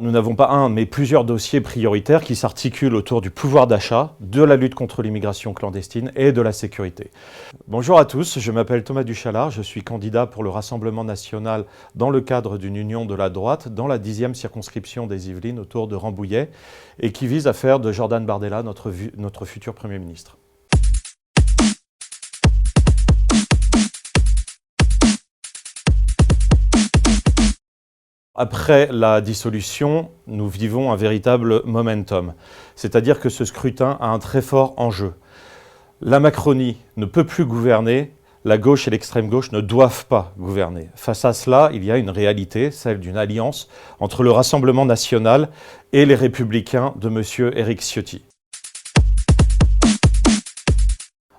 Nous n'avons pas un, mais plusieurs dossiers prioritaires qui s'articulent autour du pouvoir d'achat, de la lutte contre l'immigration clandestine et de la sécurité. Bonjour à tous, je m'appelle Thomas Duchalard, je suis candidat pour le Rassemblement national dans le cadre d'une union de la droite dans la 10e circonscription des Yvelines autour de Rambouillet et qui vise à faire de Jordan Bardella notre futur Premier ministre. Après la dissolution, nous vivons un véritable momentum, c'est-à-dire que ce scrutin a un très fort enjeu. La Macronie ne peut plus gouverner, la gauche et l'extrême gauche ne doivent pas gouverner. Face à cela, il y a une réalité, celle d'une alliance entre le Rassemblement national et les Républicains de M. Éric Ciotti.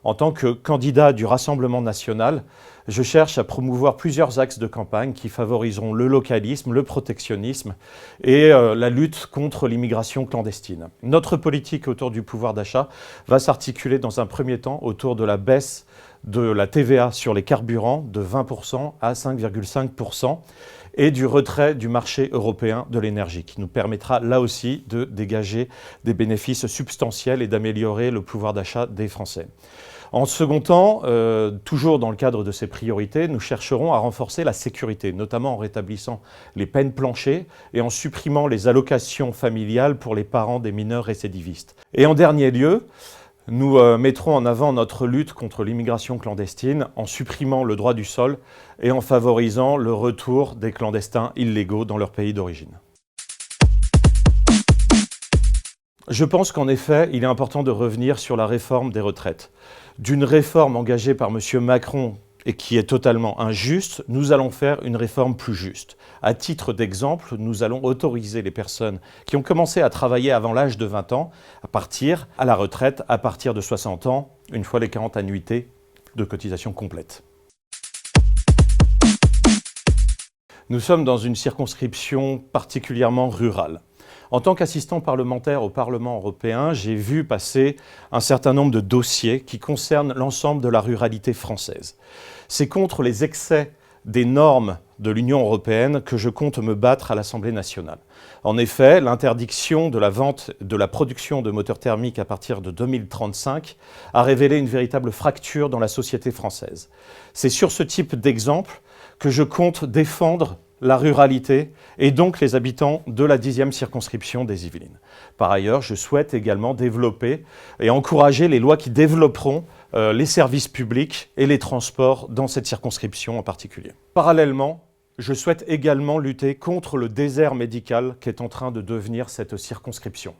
En tant que candidat du Rassemblement national, je cherche à promouvoir plusieurs axes de campagne qui favoriseront le localisme, le protectionnisme et la lutte contre l'immigration clandestine. Notre politique autour du pouvoir d'achat va s'articuler dans un premier temps autour de la baisse de la TVA sur les carburants de 20% à 5,5% et du retrait du marché européen de l'énergie, qui nous permettra là aussi de dégager des bénéfices substantiels et d'améliorer le pouvoir d'achat des Français. En second temps, toujours dans le cadre de ces priorités, nous chercherons à renforcer la sécurité, notamment en rétablissant les peines planchers et en supprimant les allocations familiales pour les parents des mineurs récidivistes. Et en dernier lieu, nous mettrons en avant notre lutte contre l'immigration clandestine en supprimant le droit du sol et en favorisant le retour des clandestins illégaux dans leur pays d'origine. Je pense qu'en effet, il est important de revenir sur la réforme des retraites. D'une réforme engagée par M. Macron et qui est totalement injuste, nous allons faire une réforme plus juste. À titre d'exemple, nous allons autoriser les personnes qui ont commencé à travailler avant l'âge de 20 ans à partir à la retraite à partir de 60 ans, une fois les 40 annuités de cotisation complètes. Nous sommes dans une circonscription particulièrement rurale. En tant qu'assistant parlementaire au Parlement européen, j'ai vu passer un certain nombre de dossiers qui concernent l'ensemble de la ruralité française. C'est contre les excès des normes de l'Union européenne que je compte me battre à l'Assemblée nationale. En effet, l'interdiction de la vente, de la production de moteurs thermiques à partir de 2035 a révélé une véritable fracture dans la société française. C'est sur ce type d'exemple que je compte défendre la ruralité et donc les habitants de la 10e circonscription des Yvelines. Par ailleurs, je souhaite également développer et encourager les lois qui développeront les services publics et les transports dans cette circonscription en particulier. Parallèlement, je souhaite également lutter contre le désert médical qu'est en train de devenir cette circonscription.